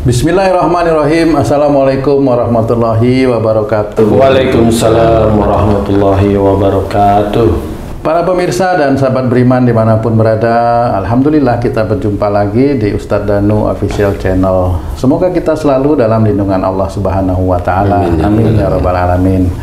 Bismillahirrahmanirrahim. Assalamualaikum warahmatullahi wabarakatuh. Waalaikumsalam warahmatullahi wabarakatuh. Para pemirsa dan sahabat beriman dimanapun berada, alhamdulillah kita berjumpa lagi di Ustadz Danu Official Channel. Semoga kita selalu dalam lindungan Allah Subhanahu wa Ta'ala. Amin ya Rabbal Alamin.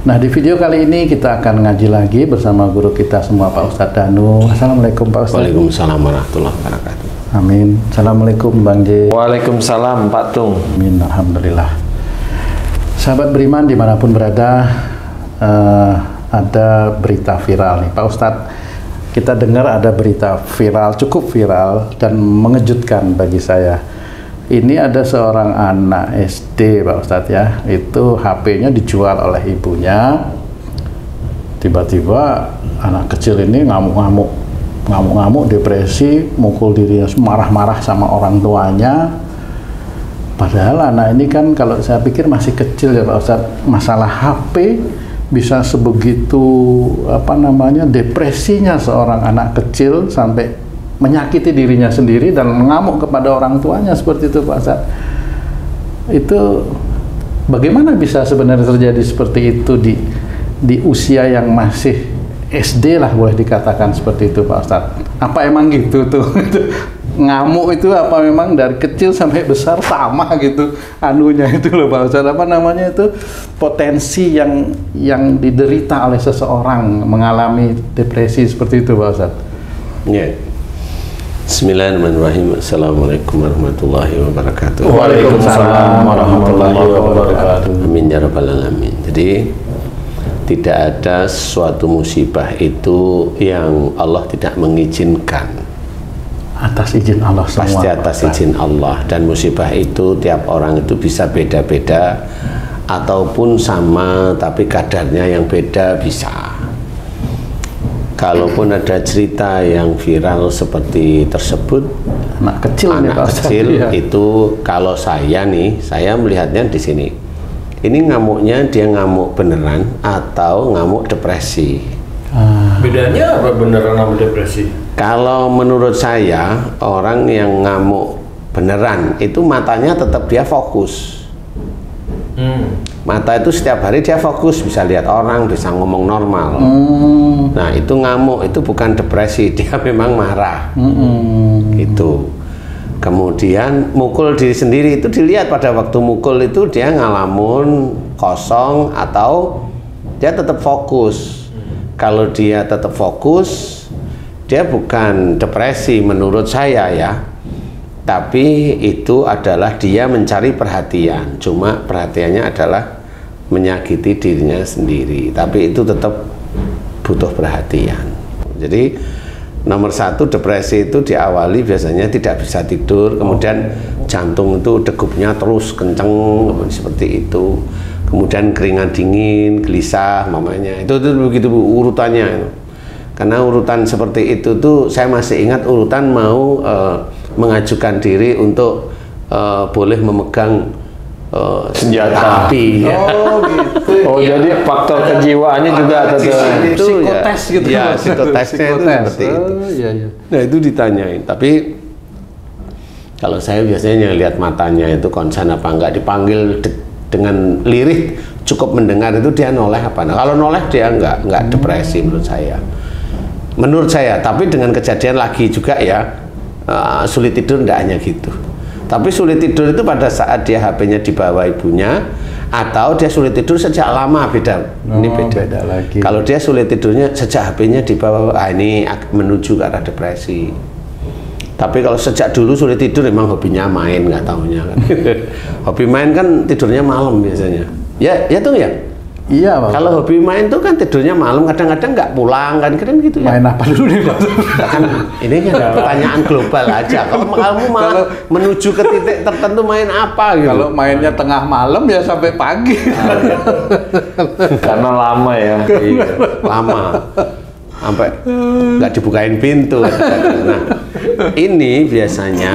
Nah, di video kali ini kita akan ngaji lagi bersama guru kita semua, Pak Ustadz Danu. Assalamualaikum Pak Ustadz. Waalaikumsalam warahmatullahi wabarakatuh. Amin. Assalamualaikum Bang J. Waalaikumsalam Pak Tung. Amin. Alhamdulillah. Sahabat beriman dimanapun berada, ada berita viral nih Pak Ustadz. Kita dengar ada berita viral, cukup viral dan mengejutkan bagi saya. Ini ada seorang anak SD Pak Ustadz ya, itu HP-nya dijual oleh ibunya. Tiba-tiba anak kecil ini ngamuk-ngamuk, depresi, mukul dirinya, marah-marah sama orang tuanya. Padahal anak ini kan kalau saya pikir masih kecil ya Pak Ustadz. Masalah HP bisa sebegitu depresinya seorang anak kecil sampai menyakiti dirinya sendiri dan mengamuk kepada orang tuanya seperti itu Pak Ustadz. Itu bagaimana bisa sebenarnya terjadi seperti itu di usia yang masih SD lah, boleh dikatakan seperti itu Pak Ustadz. Apa emang gitu tuh? Ngamuk itu apa memang dari kecil sampai besar sama gitu anunya itu loh Pak Ustadz? Apa namanya itu, potensi yang diderita oleh seseorang mengalami depresi seperti itu Pak Ustadz? Ya. Bismillahirrahmanirrahim. Assalamualaikum warahmatullahi wabarakatuh. Waalaikumsalam warahmatullahi wabarakatuh. Amin ya Rabbal Alamin. Jadi tidak ada suatu musibah itu yang Allah tidak mengizinkan. Atas izin Allah semua. Pasti atas izin Allah. Dan musibah itu tiap orang itu bisa beda-beda ataupun sama tapi kadarnya yang beda bisa. Kalaupun ada cerita yang viral seperti tersebut, anak kecil ya. Itu kalau saya melihatnya di sini. Ini ngamuknya dia ngamuk beneran atau ngamuk depresi. Bedanya apa beneran sama depresi? Kalau menurut saya, orang yang ngamuk beneran itu matanya tetap dia fokus. Mata itu setiap hari dia fokus, bisa lihat orang, bisa ngomong normal. Nah itu ngamuk, itu bukan depresi, dia memang marah. Gitu. Kemudian mukul diri sendiri itu dilihat pada waktu mukul itu dia ngalamun kosong atau dia tetap fokus. Kalau dia tetap fokus, dia bukan depresi menurut saya ya. Tapi itu adalah dia mencari perhatian. Cuma perhatiannya adalah menyakiti dirinya sendiri. Tapi itu tetap butuh perhatian. Jadi nomor satu, depresi itu diawali biasanya tidak bisa tidur, kemudian jantung itu degupnya terus kenceng seperti itu, kemudian keringat dingin, gelisah, mamanya itu begitu urutannya. Karena urutan seperti itu tuh saya masih ingat urutan mau mengajukan diri untuk boleh memegang senjata api. Oh gitu. Oh ya. Jadi faktor kejiwaannya juga tetap itu psikotes ya, gitu. Ya, psikotesnya itu seperti itu. Iya. Nah itu ditanyain. Tapi kalau saya biasanya lihat matanya itu konsen apa enggak, dipanggil dengan lirih cukup mendengar itu dia noleh apa. Nah kalau noleh dia enggak depresi menurut saya. Menurut saya. Tapi dengan kejadian lagi juga ya, sulit tidur enggak hanya gitu. Tapi sulit tidur itu pada saat dia HP-nya dibawa ibunya, atau dia sulit tidur sejak lama, beda. Ini beda lagi. Kalau dia sulit tidurnya sejak HP-nya dibawa, ini menuju ke arah depresi. Tapi kalau sejak dulu sulit tidur, memang hobinya main, nggak tahunya kan. Hobi main kan tidurnya malam biasanya. Ya tuh ya. Iya Pak. Kalau hobi main tuh kan tidurnya malam, kadang-kadang nggak pulang kan gitu ya. Main apa dulu nih Pak? Kan ini kan pertanyaan global aja. Kalau kamu malah menuju ke titik tertentu main apa gitu? Kalau mainnya tengah malam ya sampai pagi. karena lama ya. Iya, lama. Sampai nggak dibukain pintu. Nah, ini biasanya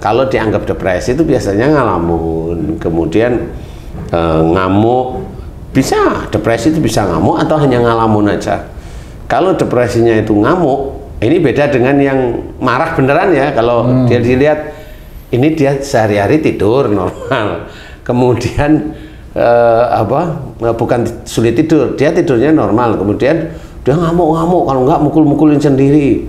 kalau dianggap depresi itu biasanya ngalamun, kemudian ngamuk. Bisa, depresi itu bisa ngamuk atau hanya ngalamun aja. Kalau depresinya itu ngamuk, ini beda dengan yang marah beneran ya. Kalau dia dilihat Ini dia sehari-hari tidur normal, kemudian bukan sulit tidur, dia tidurnya normal, kemudian dia ngamuk-ngamuk, kalau nggak mukul-mukulin sendiri.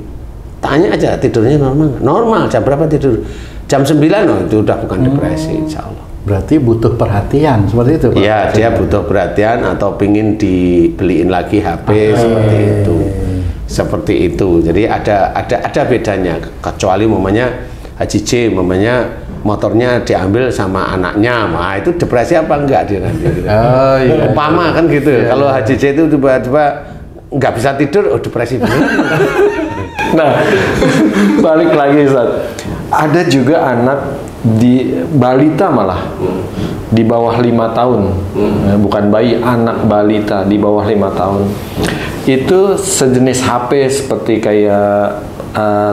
Tanya aja tidurnya normal, jam berapa tidur? Jam 9, itu udah bukan depresi, insya Allah. Berarti butuh perhatian seperti itu, Pak? Iya, dia butuh perhatian atau pingin dibeliin lagi HP seperti itu. Seperti itu. Jadi ada bedanya. Kecuali Haji J, motornya diambil sama anaknya, nah itu depresi apa enggak dia nanti? Gitu. Umpama kan gitu. Iya, kalau Haji J itu tiba-tiba nggak bisa tidur, depresi bener. Nah, balik lagi Ustaz. Ada juga anak di balita malah di bawah 5 tahun, bukan bayi, anak balita di bawah 5 tahun. Itu sejenis HP seperti kayak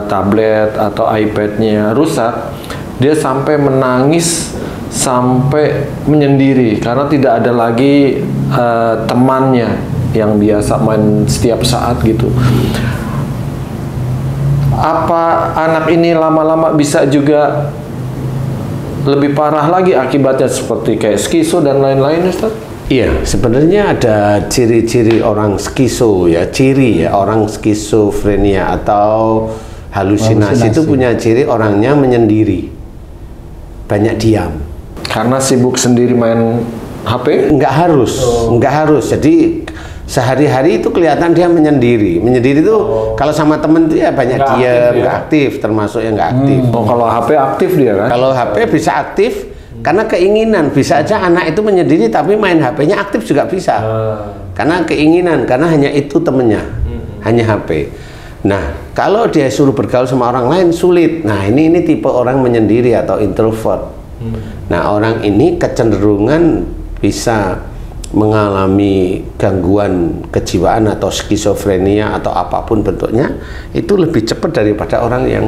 tablet atau iPad-nya rusak, dia sampai menangis, sampai menyendiri karena tidak ada lagi temannya yang biasa main setiap saat gitu. Apa anak ini lama-lama bisa juga lebih parah lagi akibatnya seperti kayak skizo dan lain-lain, Ustaz? Iya, sebenarnya ada ciri-ciri orang skizo ya, orang skizofrenia atau halusinasi itu punya ciri orangnya menyendiri, banyak diam. Karena sibuk sendiri main HP? Nggak harus. Jadi sehari-hari itu kelihatan dia menyendiri. Menyendiri itu kalau sama temen itu ya banyak diam, nggak aktif, termasuk yang nggak aktif. Kalau HP aktif dia kan? Kalau HP bisa aktif. Karena keinginan, bisa aja anak itu menyendiri tapi main HP-nya aktif juga bisa. Karena keinginan, karena hanya itu temennya, hanya HP. Nah, kalau dia suruh bergaul sama orang lain sulit. Nah, ini tipe orang menyendiri atau introvert. Nah, orang ini kecenderungan bisa mengalami gangguan kejiwaan atau skizofrenia atau apapun bentuknya itu lebih cepat daripada orang yang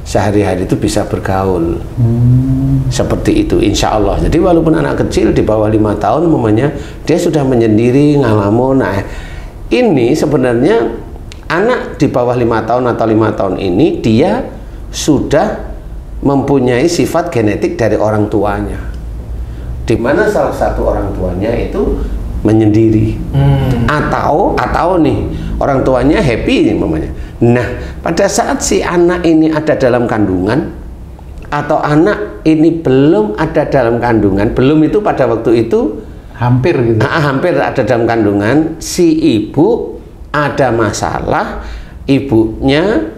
sehari-hari itu bisa bergaul. Seperti itu, insya Allah. Jadi walaupun anak kecil di bawah 5 tahun umumnya dia sudah menyendiri, ngalamun. Nah, ini sebenarnya anak di bawah 5 tahun atau 5 tahun ini dia sudah mempunyai sifat genetik dari orang tuanya, di mana salah satu orang tuanya itu menyendiri, atau nih orang tuanya happy mamanya. Nah, pada saat si anak ini ada dalam kandungan atau anak ini belum ada dalam kandungan, belum itu pada waktu itu hampir gitu. Hampir ada dalam kandungan, si ibu ada masalah, ibunya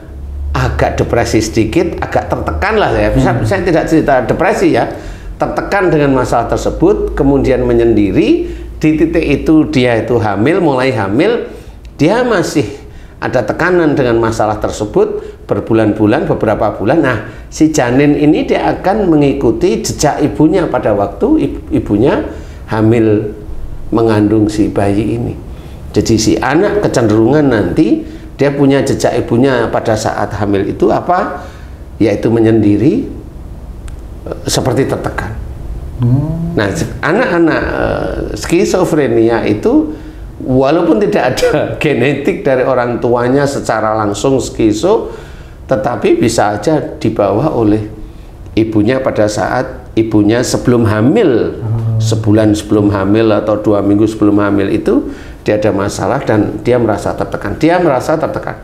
agak depresi sedikit, agak tertekan lah ya. Saya tidak cerita depresi ya. Tertekan dengan masalah tersebut, kemudian menyendiri, di titik itu dia itu hamil, mulai hamil, dia masih ada tekanan dengan masalah tersebut berbulan-bulan, beberapa bulan. Nah, si janin ini dia akan mengikuti jejak ibunya pada waktu ibunya hamil mengandung si bayi ini. Jadi si anak kecenderungan nanti dia punya jejak ibunya pada saat hamil itu apa? Yaitu menyendiri, seperti tertekan. Nah, anak-anak skizofrenia itu walaupun tidak ada genetik dari orang tuanya secara langsung skizo, tetapi bisa aja dibawa oleh ibunya pada saat ibunya sebelum hamil, sebulan sebelum hamil atau 2 minggu sebelum hamil itu dia ada masalah dan dia merasa tertekan. Dia merasa tertekan.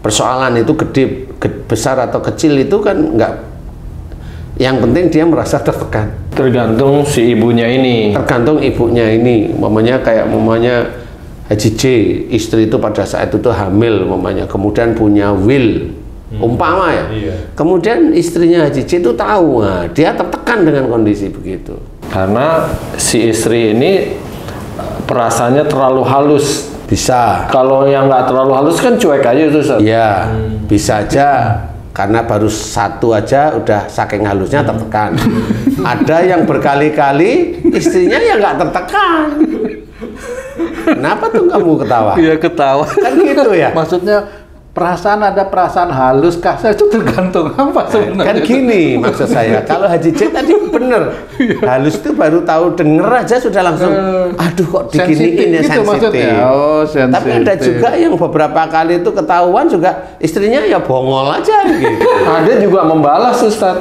Persoalan itu gede, besar atau kecil itu kan enggak. Yang penting dia merasa tertekan. Tergantung si ibunya ini. Tergantung ibunya ini. Mamanya kayak Haji J, istri itu pada saat itu hamil, kemudian punya will, umpama ya. Kemudian istrinya Haji J itu tahu, nah, dia tertekan dengan kondisi begitu. Karena si istri ini perasaannya terlalu halus. Bisa. Kalau yang nggak terlalu halus kan cuek aja itu. Iya, bisa aja. Karena baru satu aja udah saking halusnya tertekan. Ada yang berkali-kali istrinya ya nggak tertekan. Kenapa tuh kamu ketawa? Iya ketawa. Kan gitu ya. Maksudnya ada perasaan halus, kasar itu tergantung apa sebenarnya? Kan gini maksud saya. Kalau Haji J tadi bener. Halus itu baru tahu denger aja sudah langsung aduh kok diginiin ya, gitu sensitif. Oh, sensitif. Tapi ada juga yang beberapa kali itu ketahuan juga istrinya ya bongol aja gitu. Ada juga membalas, Ustaz.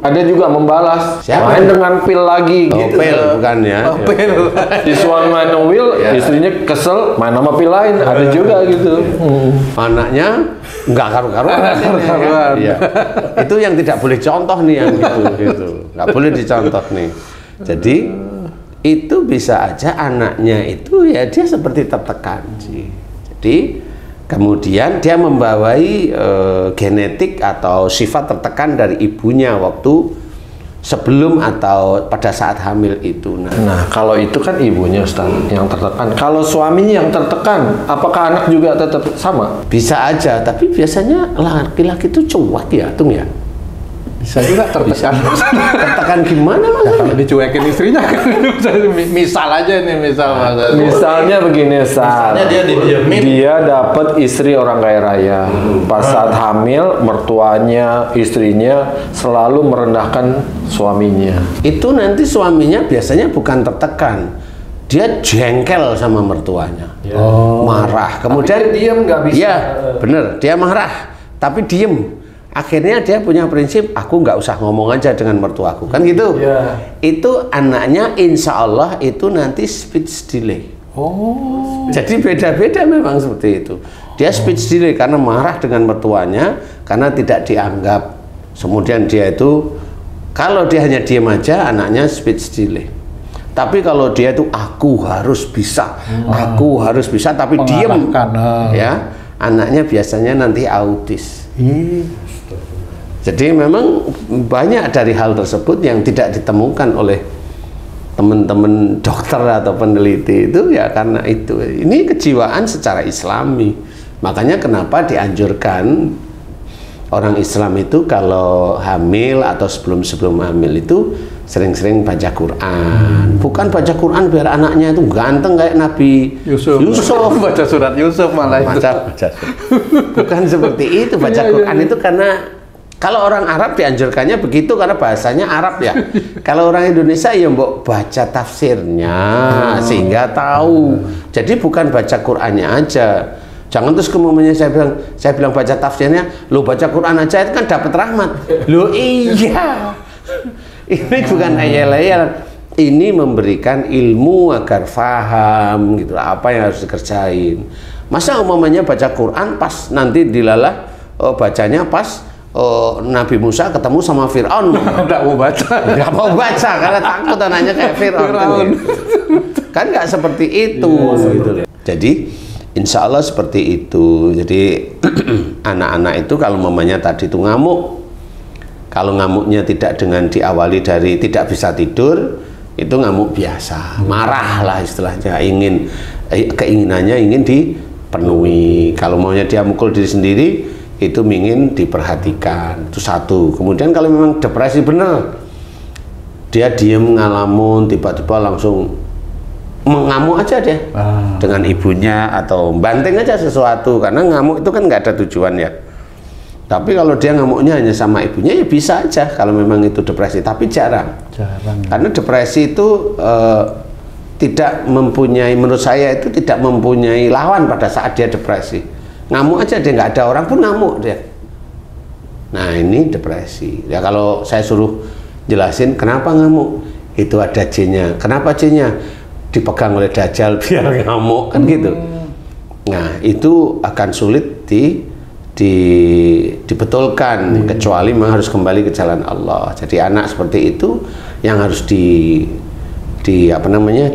Ada juga membalas. Siapa? Main dengan pil lagi Oh, gitu. pil bukan ya? Pil. Si suami main sama Will, istrinya kesel main sama pil lain. Ada juga gitu. Anaknya nggak karu-karuan. Iya. Itu yang tidak boleh contoh nih yang gitu. Nggak boleh dicontoh nih. Jadi itu bisa aja anaknya itu ya dia seperti tertekan sih. Jadi kemudian dia membawai genetik atau sifat tertekan dari ibunya waktu sebelum atau pada saat hamil itu. Nah, kalau itu kan ibunya Ustaz yang tertekan. Kalau suaminya yang tertekan, apakah anak juga tetap sama? Bisa aja, tapi biasanya laki-laki itu cuek ya, Tung ya. Bisa juga tertekan. Tertekan gimana Mas? Kalau dicuekin istrinya kan. Misal aja nih, misal Mas. Misalnya begini, Ustaz. Misalnya dia didiemin. Dia dapat istri orang kaya raya. Pas saat hamil, mertuanya, istrinya selalu merendahkan suaminya. Itu nanti suaminya biasanya bukan tertekan, dia jengkel sama mertuanya, marah. Kemudian dia diem nggak bisa. Iya, bener, dia marah, tapi diem. Akhirnya dia punya prinsip, aku nggak usah ngomong aja dengan mertuaku, kan gitu. Iya. Itu anaknya insya Allah itu nanti speech delay. Oh. Jadi beda-beda memang seperti itu. Dia speech delay karena marah dengan mertuanya, karena tidak dianggap. Kemudian dia itu, kalau dia hanya diem aja, anaknya speech delay. Tapi kalau dia itu aku harus bisa, tapi diem, ya, anaknya biasanya nanti autis. Jadi memang banyak dari hal tersebut yang tidak ditemukan oleh teman-teman dokter atau peneliti itu ya karena itu. Ini kejiwaan secara Islami. Makanya kenapa dianjurkan orang Islam itu kalau hamil atau sebelum hamil itu sering-sering baca Quran. Bukan baca Quran biar anaknya itu ganteng kayak Nabi Yusuf. Baca surat Yusuf malah itu. Baca. Bukan seperti itu. Baca Quran itu karena kalau orang Arab dianjurkannya begitu karena bahasanya Arab ya. Kalau orang Indonesia ya mbok baca tafsirnya sehingga tahu. Jadi bukan baca Qurannya aja. Jangan terus kemudian saya bilang baca tafsirnya, lo baca Quran aja itu kan dapat rahmat. Lo iya. Ini bukan ayel-ayel. Ini memberikan ilmu agar faham gitu apa yang harus dikerjain. Masa umumnya baca Quran pas nanti dilalah bacanya pas Nabi Musa ketemu sama Fir'aun. Nggak mau baca karena takut anaknya kayak Fir'aun. Kan nggak seperti itu gitu. Jadi insya Allah seperti itu. Jadi anak-anak itu kalau mamanya tadi itu ngamuk, kalau ngamuknya tidak dengan diawali dari tidak bisa tidur, itu ngamuk biasa, marah lah istilahnya, keinginannya ingin dipenuhi. Kalau maunya dia mukul diri sendiri, itu ingin diperhatikan. Itu satu. Kemudian kalau memang depresi bener, dia diem ngalamun, tiba-tiba langsung mengamuk aja deh dengan ibunya atau banting aja sesuatu, karena ngamuk itu kan nggak ada tujuan ya. Tapi kalau dia ngamuknya hanya sama ibunya ya bisa aja kalau memang itu depresi, tapi jarang. Karena depresi itu tidak mempunyai, menurut saya itu tidak mempunyai lawan pada saat dia depresi. Ngamuk aja dia, nggak ada orang pun ngamuk dia. Nah ini depresi. Ya kalau saya suruh jelasin kenapa ngamuk, itu ada jinnya. Kenapa jinnya? Dipegang oleh Dajjal biar ngamuk kan gitu. Nah itu akan sulit dibetulkan kecuali memang harus kembali ke jalan Allah. Jadi anak seperti itu yang harus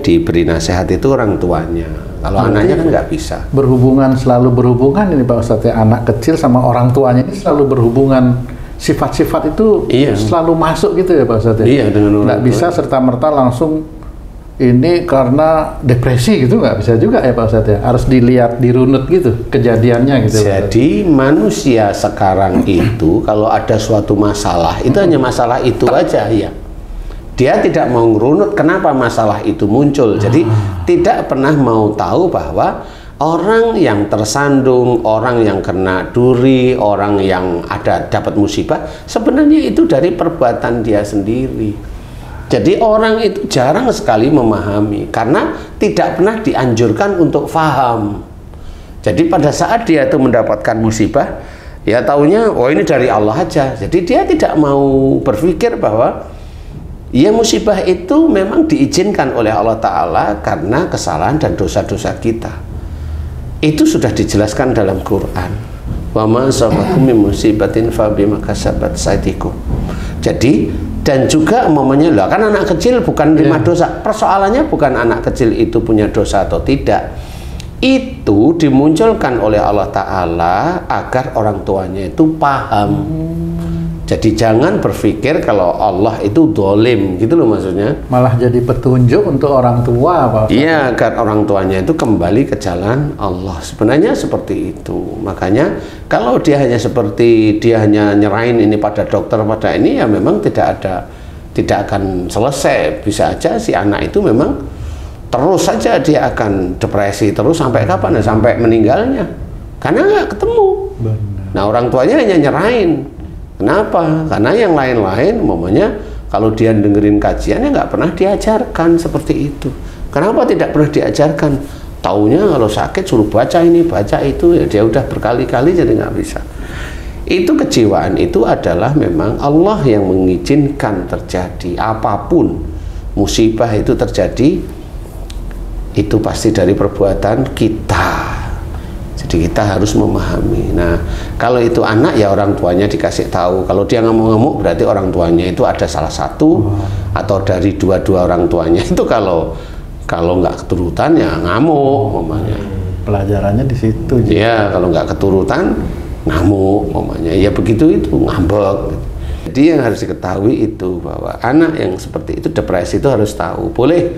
diberi nasihat itu orang tuanya. Kalau anaknya kan nggak bisa. Selalu berhubungan ini Pak Ustadz ya, anak kecil sama orang tuanya ini selalu berhubungan, sifat-sifat itu selalu masuk gitu ya Pak Ustadz ya. Iya, dengan orang nggak bisa serta-merta langsung ini karena depresi gitu, nggak bisa juga ya Pak Ustadz ya. Harus dilihat, dirunut gitu kejadiannya gitu. Jadi manusia sekarang itu kalau ada suatu masalah itu hanya masalah itu aja ya. Dia tidak mau ngerunut kenapa masalah itu muncul. Jadi tidak pernah mau tahu bahwa orang yang tersandung, orang yang kena duri, orang yang dapat musibah, sebenarnya itu dari perbuatan dia sendiri. Jadi orang itu jarang sekali memahami karena tidak pernah dianjurkan untuk faham. Jadi pada saat dia itu mendapatkan musibah, Ya taunya, oh ini dari Allah aja. Jadi dia tidak mau berpikir bahwa ya musibah itu memang diizinkan oleh Allah Ta'ala karena kesalahan dan dosa-dosa kita. Itu sudah dijelaskan dalam Quran. Wa ma asabakum min musibatin fa bima kasabat aydikum. Jadi dan juga umpamanya lah kan anak kecil bukan lima dosa. Persoalannya bukan anak kecil itu punya dosa atau tidak. Itu dimunculkan oleh Allah Ta'ala agar orang tuanya itu paham. Jadi jangan berpikir kalau Allah itu dolim, gitu loh maksudnya. Malah jadi petunjuk untuk orang tua, Pak. Iya, agar orang tuanya itu kembali ke jalan Allah. Sebenarnya seperti itu. Makanya kalau dia hanya nyerahin ini pada dokter, pada ini, ya memang tidak akan selesai. Bisa aja si anak itu memang terus saja dia akan depresi terus sampai kapan ya? Sampai meninggalnya. Karena nggak ketemu. Benar. Nah orang tuanya hanya nyerahin. Kenapa? Karena yang lain-lain, umpamanya kalau dia dengerin kajiannya nggak pernah diajarkan seperti itu. Kenapa tidak pernah diajarkan? Taunya kalau sakit suruh baca ini, baca itu, ya dia udah berkali-kali jadi nggak bisa. Itu kejiwaan itu adalah memang Allah yang mengizinkan terjadi apapun musibah itu terjadi, itu pasti dari perbuatan kita. Jadi kita harus memahami. Nah, kalau itu anak ya orang tuanya dikasih tahu. Kalau dia ngamuk-ngamuk berarti orang tuanya itu ada salah satu atau dari dua-dua orang tuanya. Itu kalau nggak keturutan ya ngamuk umpamanya. Pelajarannya di situ. Ya, kalau nggak keturutan ngamuk umpamanya. Ya begitu itu ngambek. Jadi yang harus diketahui itu bahwa anak yang seperti itu depresi itu harus tahu. Boleh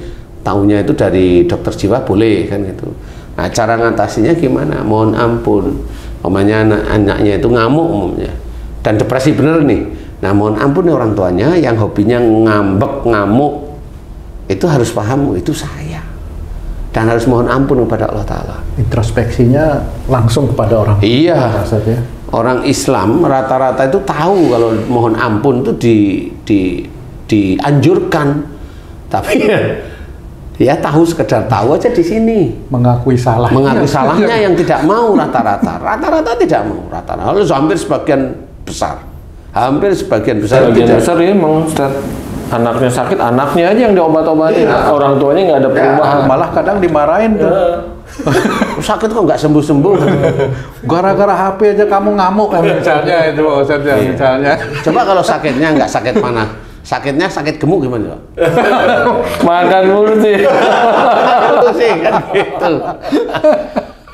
taunya itu dari dokter jiwa boleh kan gitu. Nah, cara ngatasinya gimana? Mohon ampun, umpamanya anaknya itu ngamuk umumnya dan depresi bener nih. Nah, mohon ampun nih orang tuanya yang hobinya ngambek, ngamuk, itu harus paham itu saya dan harus mohon ampun kepada Allah Ta'ala. Introspeksinya langsung kepada orang. Iya. Orang Islam rata-rata itu tahu kalau mohon ampun itu dianjurkan, tapi ya tahu, sekedar tahu aja di sini. Mengakui salahnya yang tidak mau rata-rata tidak mau rata-rata. Lalu hampir sebagian besar ya memang anaknya sakit, anaknya aja yang diobat-obatin, orang tuanya nggak ada perubahan. Malah kadang dimarahin tuh. Sakit kok nggak sembuh-sembuh. Gara-gara HP aja kamu ngamuk kan misalnya itu Ustaz ya, misalnya. Coba kalau sakitnya nggak sakit mana? Sakitnya sakit gemuk gimana, Pak? Makan mulu sih. Itu sih kan gitu.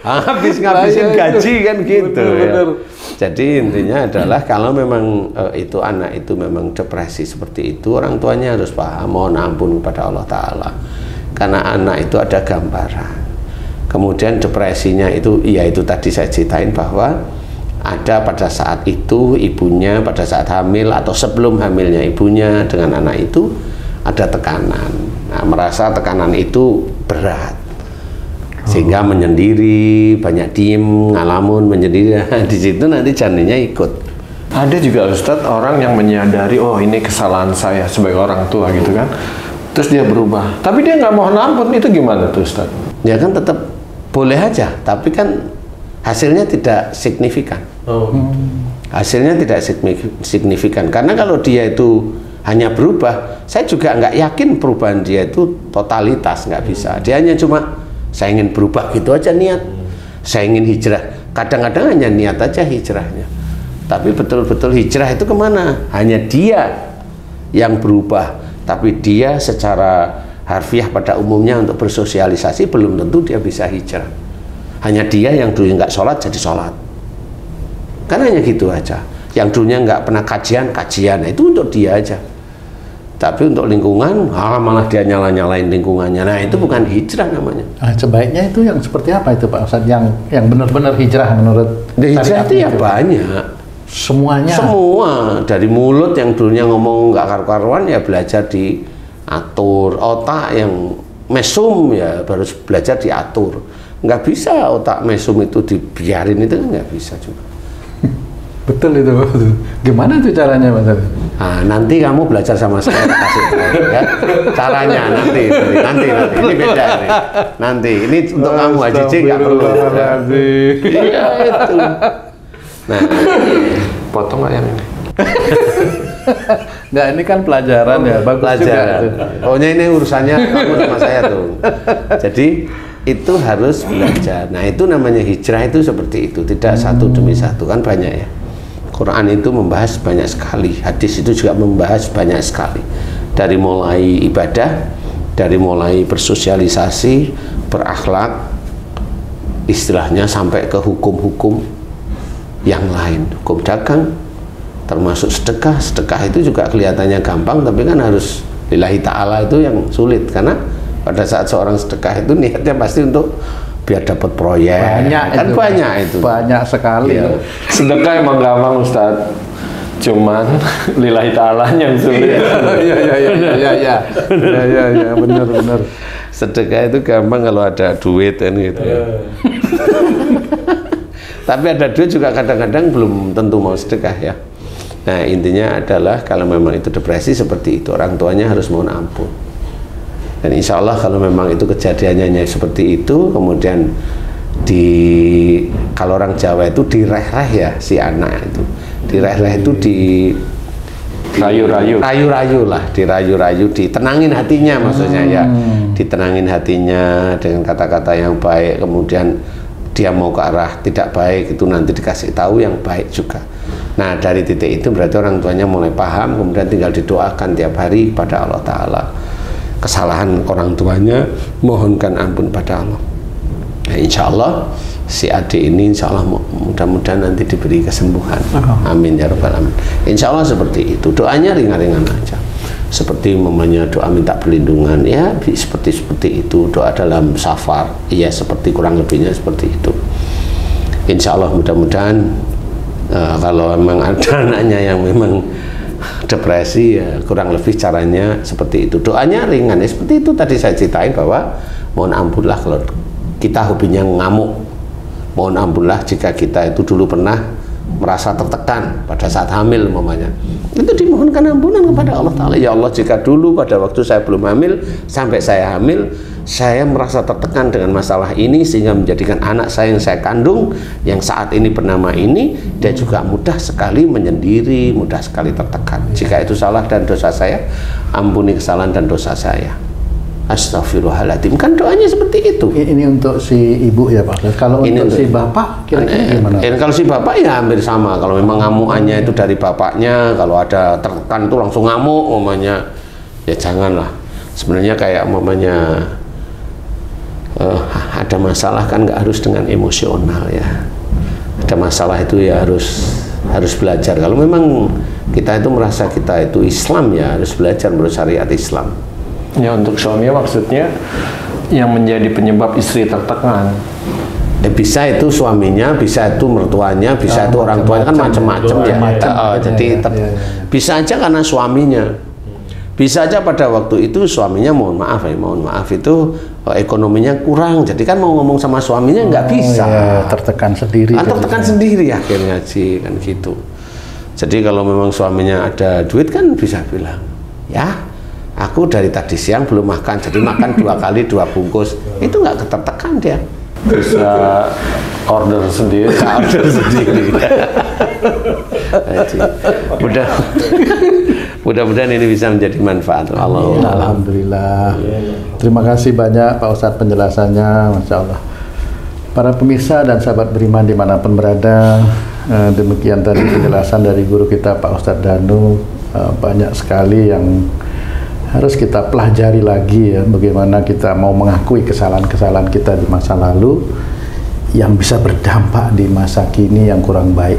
Habis ngabisin gaji kan gitu. Ya. Jadi intinya adalah kalau memang itu anak itu memang depresi seperti itu, orang tuanya harus paham, mohon ampun kepada Allah Ta'ala. Karena anak itu ada gambaran. Kemudian depresinya itu, ya itu tadi saya ceritain bahwa ada pada saat itu ibunya pada saat hamil atau sebelum hamilnya ibunya dengan anak itu ada tekanan. Nah, merasa tekanan itu berat sehingga menyendiri, banyak diem, ngalamun, menyendiri. Di situ nanti janinnya ikut. Ada juga Ustadz orang yang menyadari, oh ini kesalahan saya sebagai orang tua gitu kan, terus dia berubah, tapi dia nggak mohon ampun, itu gimana tuh Ustadz? Ya kan tetap boleh aja, tapi kan hasilnya tidak signifikan. Hasilnya tidak signifikan karena kalau dia itu hanya berubah, saya juga nggak yakin perubahan dia itu totalitas, nggak bisa. Dia hanya cuma saya ingin berubah gitu aja niat, saya ingin hijrah. Kadang-kadang hanya niat aja hijrahnya, tapi betul-betul hijrah itu kemana? Hanya dia yang berubah, tapi dia secara harfiah pada umumnya untuk bersosialisasi belum tentu dia bisa hijrah. Hanya dia yang dulu nggak sholat jadi sholat. Karena hanya gitu aja. Yang dulunya nggak pernah kajian, nah itu untuk dia aja. Tapi untuk lingkungan, malah dia nyala-nyalain lingkungannya. Nah itu bukan hijrah namanya. Nah, sebaiknya itu yang seperti apa itu Pak Ustadz? Yang benar-benar hijrah menurut hijrah itu ya banyak. Semuanya? Semua. Dari mulut yang dulunya ngomong nggak karu-karuan ya belajar diatur. Otak yang mesum ya baru belajar diatur. Nggak bisa otak mesum itu dibiarin, itu kan nggak bisa juga. Betul itu. Gimana tuh caranya Mas? Nah, nanti kamu belajar sama saya kasih tahu ya. Caranya nanti ini beda nih. Nanti ini untuk kamu Haji nggak perlu. Iya itu. Nah, Potong ayam ini. Nggak, ini kan pelajaran ya, bagus juga. pelajaran. Pokoknya ini urusannya kamu sama saya tuh. Jadi itu harus belajar. Nah itu namanya hijrah itu seperti itu, tidak satu demi satu, kan banyak ya. Quran itu membahas banyak sekali, hadis itu juga membahas banyak sekali. Dari mulai ibadah, dari mulai bersosialisasi, berakhlak, istilahnya sampai ke hukum-hukum yang lain, hukum dagang, termasuk sedekah. Sedekah itu juga kelihatannya gampang, tapi kan harus lillahi ta'ala, itu yang sulit. Karena pada saat seorang sedekah itu niatnya pasti untuk biar dapat proyek. Banyak sekali. Ya. Sedekah emang gampang Ustadz, cuman lillahi ta'ala yang sulit. Ya, benar. Sedekah itu gampang kalau ada duit kan gitu. Tapi ada duit juga kadang-kadang belum tentu mau sedekah ya. Nah intinya adalah kalau memang itu depresi seperti itu, orang tuanya harus mohon ampun. Dan insya Allah kalau memang itu kejadiannya seperti itu, kemudian kalau orang Jawa itu direh-reh ya si anak itu, direh-reh itu dirayu-rayu, ditenangin hatinya maksudnya ya, ditenangin hatinya dengan kata-kata yang baik, kemudian dia mau ke arah tidak baik itu nanti dikasih tahu yang baik juga. Nah dari titik itu berarti orang tuanya mulai paham, kemudian tinggal didoakan tiap hari kepada Allah Ta'ala. Kesalahan orang tuanya mohonkan ampun pada Allah. Nah, insya Allah si adik ini insya Allah mudah-mudahan nanti diberi kesembuhan. Amin ya rabbal alamin. Insya Allah seperti itu. Doanya ringan-ringan aja. Seperti namanya doa minta perlindungan ya, seperti itu. Doa dalam safar ya, seperti kurang lebihnya seperti itu. Insya Allah mudah-mudahan kalau memang ada anaknya yang memang depresi ya, kurang lebih caranya seperti itu. Doanya ringan ya, seperti itu tadi saya ceritain bahwa mohon ampunlah kalau kita hobinya ngamuk, mohon ampunlah jika kita itu dulu pernah merasa tertekan pada saat hamil umpamanya, itu dimohonkan ampunan kepada Allah Ta'ala. Ya Allah, jika dulu pada waktu saya belum hamil sampai saya hamil, saya merasa tertekan dengan masalah ini sehingga menjadikan anak saya yang saya kandung yang saat ini bernama ini, dia juga mudah sekali menyendiri, mudah sekali tertekan. Jika itu salah dan dosa saya, ampuni kesalahan dan dosa saya. Astagfirullahaladzim. Kan doanya seperti itu. Ini untuk si ibu ya Pak. Kalau ini untuk si bapak kira-kira gimana? Kalau si bapak ya hampir sama. Kalau memang ngamukannya itu dari bapaknya, kalau ada tertekan itu langsung ngamuk umpamanya, ya janganlah. Sebenarnya kayak umpamanya ada masalah kan nggak harus dengan emosional ya. Ada masalah itu ya harus belajar. Kalau memang kita itu merasa kita itu Islam ya harus belajar menurut syariat Islam. Ya untuk suaminya maksudnya yang menjadi penyebab istri tertekan. Bisa itu suaminya, bisa itu mertuanya, bisa itu orang tuanya, kan macam-macam ya. Jadi bisa aja karena suaminya. Bisa aja pada waktu itu suaminya mohon maaf itu ekonominya kurang, jadi kan mau ngomong sama suaminya nggak bisa. Tertekan sendiri. Tertekan sendiri akhirnya sih kan gitu. Jadi kalau memang suaminya ada duit kan bisa bilang, ya aku dari tadi siang belum makan, jadi makan 2 kali 2 bungkus, itu nggak ketertekan dia. Bisa order sendiri. Mudah-mudahan ini bisa menjadi manfaat. Alhamdulillah. Terima kasih banyak Pak Ustadz penjelasannya, Masya Allah. Para pemirsa dan sahabat beriman dimanapun berada, demikian tadi penjelasan dari guru kita Pak Ustadz Danu. Banyak sekali yang harus kita pelajari lagi ya, bagaimana kita mau mengakui kesalahan-kesalahan kita di masa lalu yang bisa berdampak di masa kini yang kurang baik.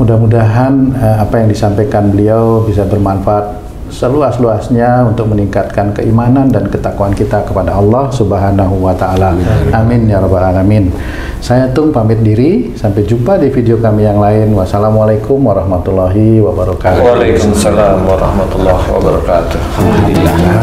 Mudah-mudahan apa yang disampaikan beliau bisa bermanfaat seluas-luasnya untuk meningkatkan keimanan dan ketakwaan kita kepada Allah Subhanahu wa Ta'ala. Amin ya rabbal alamin. Saya Tung pamit diri, sampai jumpa di video kami yang lain. Wassalamualaikum warahmatullahi wabarakatuh. Waalaikumsalam warahmatullahi wabarakatuh. Alhamdulillah.